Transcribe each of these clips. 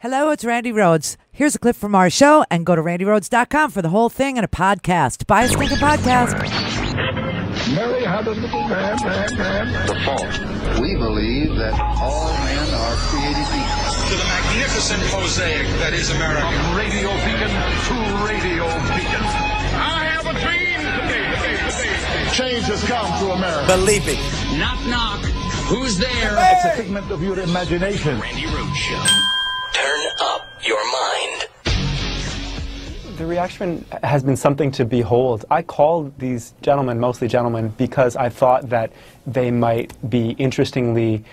Hello, it's Randi Rhodes. Here's a clip from our show, and go to randyrhodes.com for the whole thing and a podcast. Buy a stinking podcast. Mary had a little man. The fault. We believe that all men are created equal. To the magnificent mosaic that is America. From radio beacon to radio beacon. I have a dream today. Change has come to America. Believe it. Knock, knock. Who's there? It's a figment of your imagination. Randi Rhodes Show. Turn up your mind. The reaction has been something to behold. I called these gentlemen, mostly gentlemen, because I thought that they might be interestingly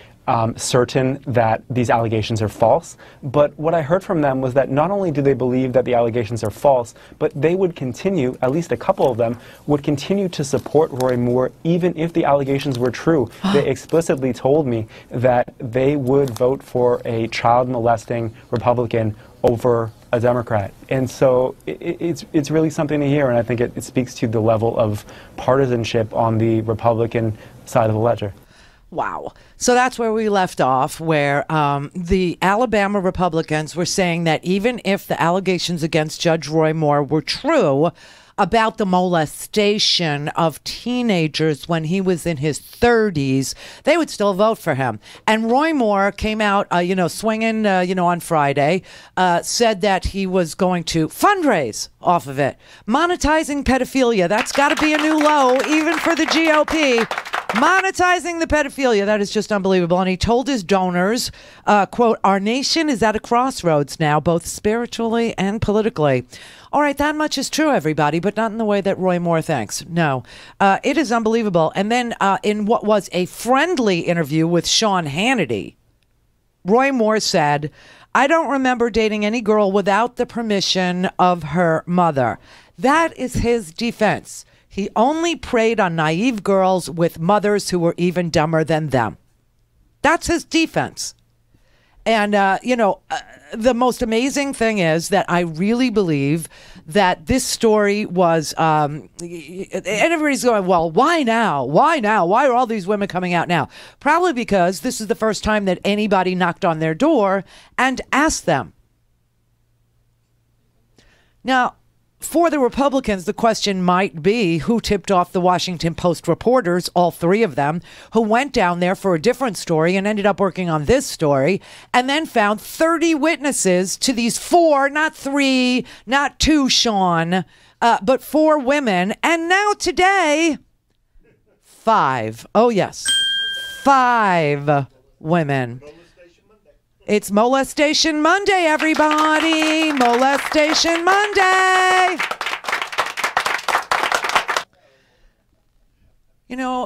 certain that these allegations are false. But what I heard from them was that not only do they believe that the allegations are false, but they would continue, at least a couple of them, would continue to support Roy Moore even if the allegations were true. They explicitly told me that they would vote for a child molesting Republican over a Democrat. And so it's really something to hear, and I think it speaks to the level of partisanship on the Republican side of the ledger. Wow. So that's where we left off, where the Alabama Republicans were saying that even if the allegations against Judge Roy Moore were true about the molestation of teenagers when he was in his 30s, they would still vote for him. And Roy Moore came out, swinging, on Friday, said that he was going to fundraise off of it. Monetizing pedophilia, that's got to be a new low, even for the GOP. Monetizing the pedophilia, that is just unbelievable. And he told his donors, quote, "Our nation is at a crossroads now, both spiritually and politically." All right, that much is true, everybody, but not in the way that Roy Moore thinks. No, it is unbelievable. And then in what was a friendly interview with Sean Hannity, Roy Moore said, "I don't remember dating any girl without the permission of her mother." That is his defense. He only preyed on naive girls with mothers who were even dumber than them. That's his defense. And, the most amazing thing is that I really believe that this story was, and everybody's going, well, why now? Why now? Why are all these women coming out now? Probably because this is the first time that anybody knocked on their door and asked them. Now, for the Republicans, the question might be who tipped off the Washington Post reporters, all three of them, who went down there for a different story and ended up working on this story, and then found 30 witnesses to these 4, not 3, not 2, Sean, but 4 women. And now today, 5. Oh, yes. 5 women. It's Molestation Monday, everybody. Molestation Monday.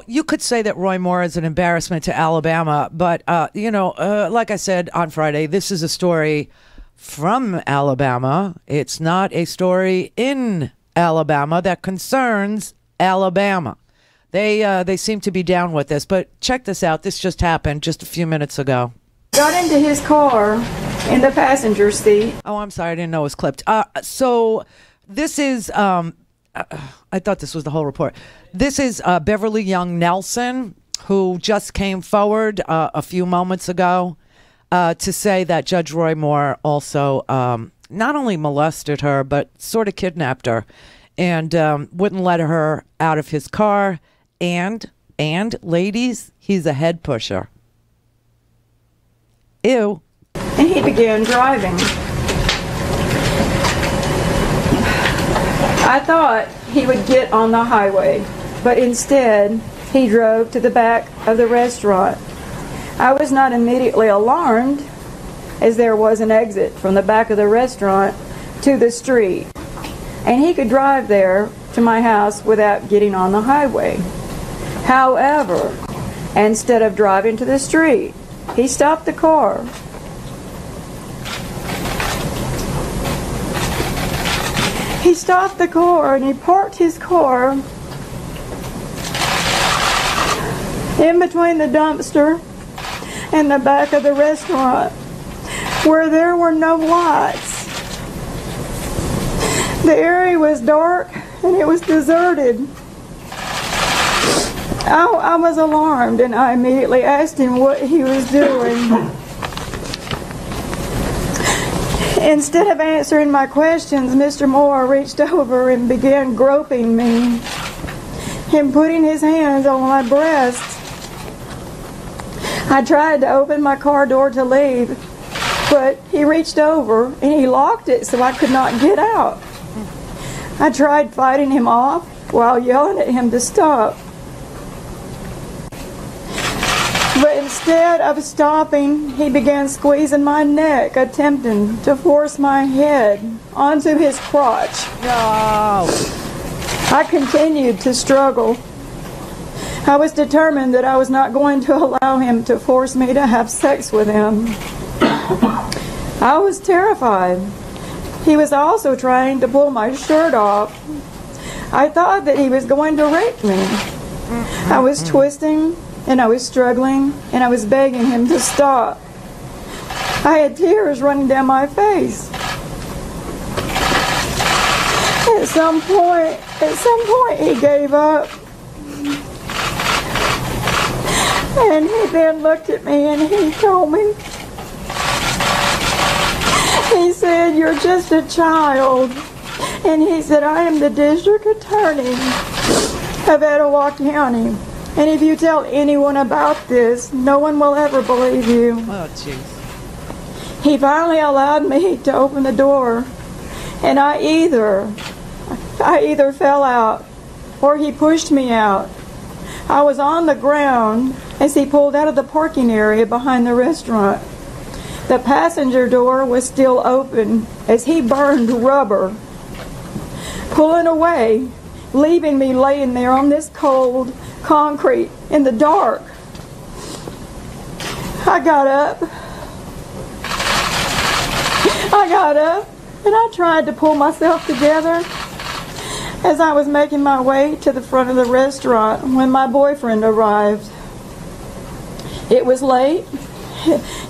You could say that Roy Moore is an embarrassment to Alabama, but, like I said on Friday, this is a story from Alabama. It's not a story in Alabama that concerns Alabama. They seem to be down with this, but check this out. This just happened just a few minutes ago. Got into his car in the passenger seat. Oh, I'm sorry. I didn't know it was clipped. So this is, I thought this was the whole report. This is Beverly Young Nelson, who just came forward a few moments ago to say that Judge Roy Moore also not only molested her, but sort of kidnapped her and wouldn't let her out of his car. And ladies, he's a head pusher. Ew. And he began driving. I thought he would get on the highway, but instead he drove to the back of the restaurant. I was not immediately alarmed, as there was an exit from the back of the restaurant to the street, and he could drive there to my house without getting on the highway. However, instead of driving to the street, he stopped the car. He stopped the car and he parked his car in between the dumpster and the back of the restaurant where there were no lights. The area was dark and it was deserted. I was alarmed and I immediately asked him what he was doing. Instead of answering my questions, Mr. Moore reached over and began groping me and putting his hands on my breast. I tried to open my car door to leave, but he reached over and he locked it so I could not get out. I tried fighting him off while yelling at him to stop. But instead of stopping, he began squeezing my neck, attempting to force my head onto his crotch. No. I continued to struggle. I was determined that I was not going to allow him to force me to have sex with him. I was terrified. He was also trying to pull my shirt off. I thought that he was going to rape me. I was twisting, and I was struggling, and I was begging him to stop. I had tears running down my face. At some point, he gave up. And he then looked at me and he told me, he said, "You're just a child." And he said, "I am the district attorney of Etowah County. And if you tell anyone about this, no one will ever believe you." Oh, jeez. He finally allowed me to open the door, and I either fell out or he pushed me out. I was on the ground as he pulled out of the parking area behind the restaurant. The passenger door was still open as he burned rubber, pulling away, leaving me laying there on this cold concrete in the dark. I got up and I tried to pull myself together as I was making my way to the front of the restaurant when my boyfriend arrived. It was late,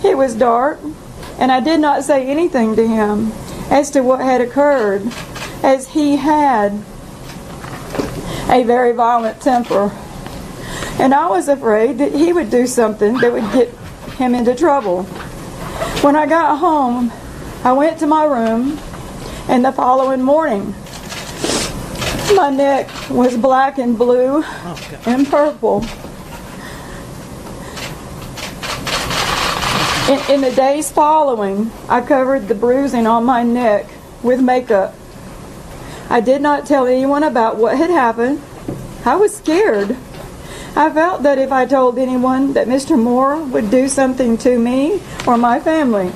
it was dark, and I did not say anything to him as to what had occurred, as he had a very violent temper. And I was afraid that he would do something that would get him into trouble. When I got home, I went to my room, and the following morning, my neck was black and blue and purple. In the days following, I covered the bruising on my neck with makeup. I did not tell anyone about what had happened. I was scared. I felt that if I told anyone that Mr. Moore would do something to me or my family,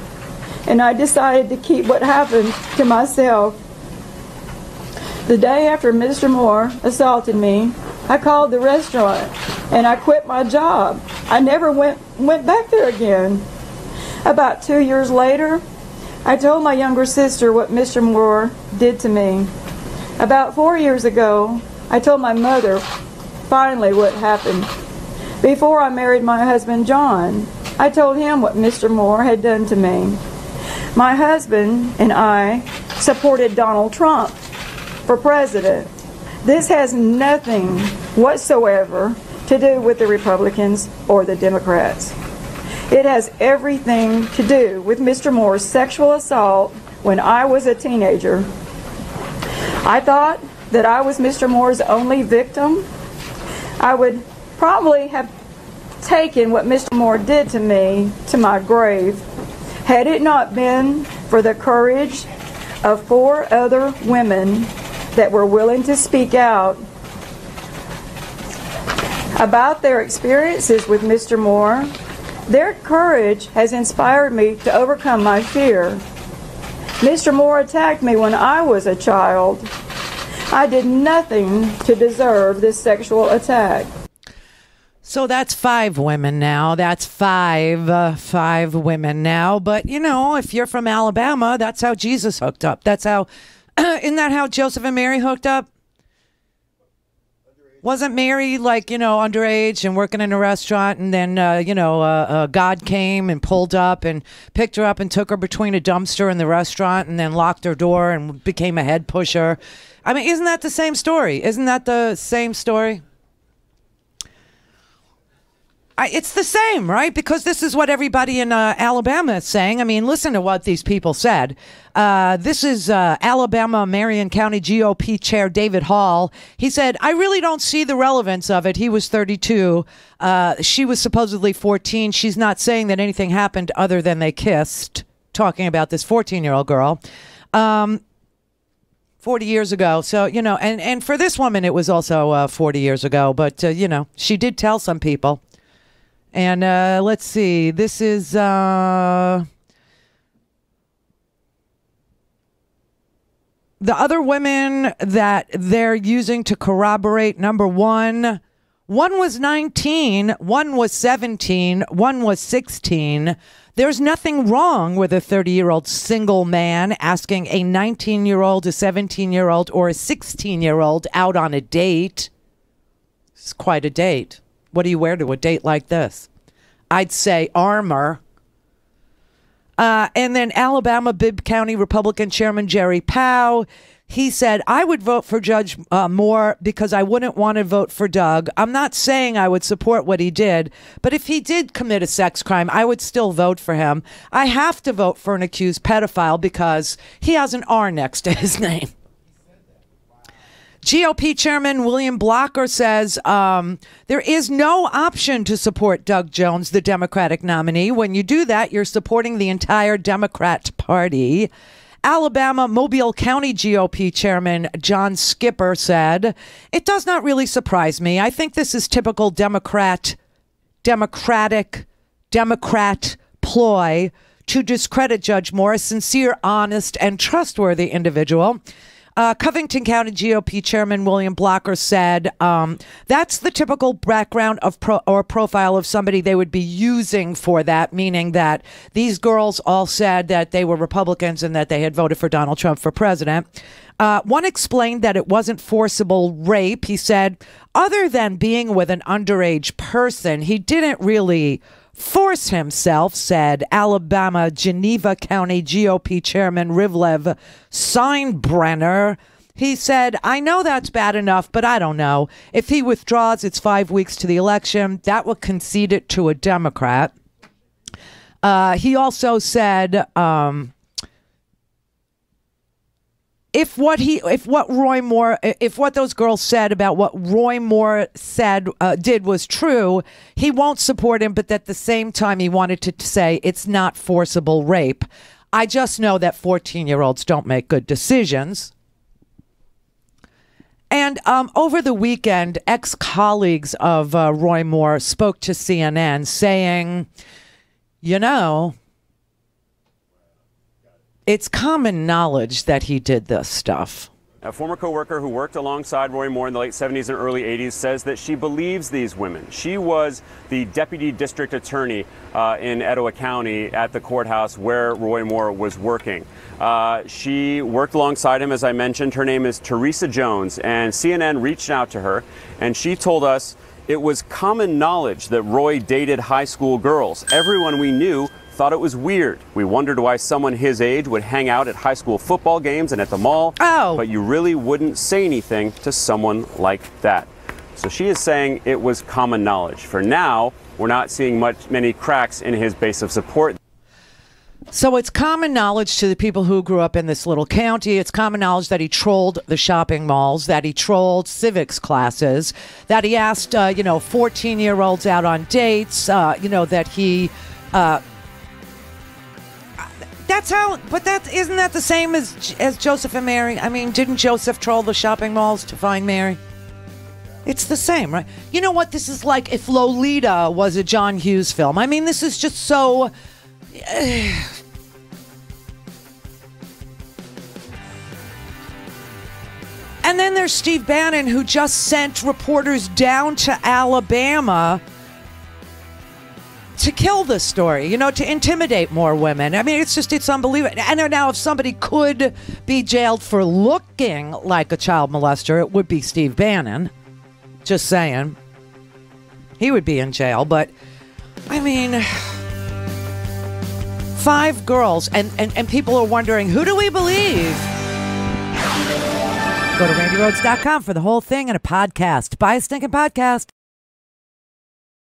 and I decided to keep what happened to myself. The day after Mr. Moore assaulted me, I called the restaurant and I quit my job. I never went back there again. About 2 years later, I told my younger sister what Mr. Moore did to me. About 4 years ago, I told my mother finally what happened. Before I married my husband John, I told him what Mr. Moore had done to me. My husband and I supported Donald Trump for president. This has nothing whatsoever to do with the Republicans or the Democrats. It has everything to do with Mr. Moore's sexual assault when I was a teenager. I thought that I was Mr. Moore's only victim. I would probably have taken what Mr. Moore did to me to my grave had it not been for the courage of 4 other women that were willing to speak out about their experiences with Mr. Moore. Their courage has inspired me to overcome my fear. Mr. Moore attacked me when I was a child. I did nothing to deserve this sexual attack. So that's 5 women now. That's five women now. But, you know, if you're from Alabama, that's how Jesus hooked up. That's how, isn't that how Joseph and Mary hooked up? Wasn't Mary, like, you know, underage and working in a restaurant, and then, God came and pulled up and picked her up and took her between a dumpster and the restaurant and then locked her door and became a head pusher? I mean, isn't that the same story? Isn't that the same story? It's the same, right? Because this is what everybody in Alabama is saying. I mean, listen to what these people said. This is Alabama Marion County GOP Chair David Hall. He said, I really don't see the relevance of it. He was 32. She was supposedly 14. She's not saying that anything happened other than they kissed, talking about this 14-year-old girl. 40 years ago. So, you know, and for this woman, it was also 40 years ago. But, you know, she did tell some people. And let's see. This is the other women that they're using to corroborate. Number one was 19, one was 17, one was 16. There's nothing wrong with a 30-year-old single man asking a 19-year-old, a 17-year-old, or a 16-year-old out on a date. It's quite a date. What do you wear to a date like this? I'd say armor. And then Alabama Bibb County Republican Chairman Jerry Powell, he said, I would vote for Judge Moore because I wouldn't want to vote for Doug. I'm not saying I would support what he did, but if he did commit a sex crime, I would still vote for him. I have to vote for an accused pedophile because he has an R next to his name. GOP Chairman William Blocker says there is no option to support Doug Jones, the Democratic nominee. When you do that, you're supporting the entire Democrat Party. Alabama Mobile County GOP Chairman John Skipper said, it does not really surprise me. I think this is typical Democrat ploy to discredit Judge Moore, a sincere, honest, and trustworthy individual. Covington County GOP Chairman William Blocker said that's the typical background of profile of somebody they would be using for that, meaning that these girls all said that they were Republicans and that they had voted for Donald Trump for president. One explained that it wasn't forcible rape. He said, other than being with an underage person, he didn't really force himself, said Alabama Geneva County GOP Chairman Rivlev Steinbrenner. He said, I know that's bad enough, but I don't know. If he withdraws, it's 5 weeks to the election. That will concede it to a Democrat. He also said, if what those girls said about what Roy Moore said did was true, he won't support him. But at the same time, he wanted to say it's not forcible rape. I just know that 14-year-olds don't make good decisions. And over the weekend, ex-colleagues of Roy Moore spoke to CNN saying, you know, it's common knowledge that he did this stuff. A former co-worker who worked alongside Roy Moore in the late 70s and early 80s says that she believes these women. She was the deputy district attorney in Etowah County at the courthouse where Roy Moore was working. She worked alongside him, as I mentioned. Her name is Teresa Jones, and CNN reached out to her, and she told us it was common knowledge that Roy dated high school girls. Everyone we knew thought it was weird. We wondered why someone his age would hang out at high school football games and at the mall. Oh. But you really wouldn't say anything to someone like that. So she is saying it was common knowledge. For now, we're not seeing many cracks in his base of support. So it's common knowledge to the people who grew up in this little county. It's common knowledge that he trolled the shopping malls, that he trolled civics classes, that he asked, 14-year-olds out on dates, that he... That's how, but isn't that the same as Joseph and Mary? I mean, didn't Joseph troll the shopping malls to find Mary? It's the same, right? You know what? This is like if Lolita was a John Hughes film. I mean, this is just so... And then there's Steve Bannon, who just sent reporters down to Alabama to kill this story, to intimidate more women. I mean, it's unbelievable. And now if somebody could be jailed for looking like a child molester, it would be Steve Bannon. Just saying. He would be in jail. But, I mean, 5 girls. And people are wondering, who do we believe? Go to RandiRhodes.com for the whole thing and a podcast. Buy a stinking podcast.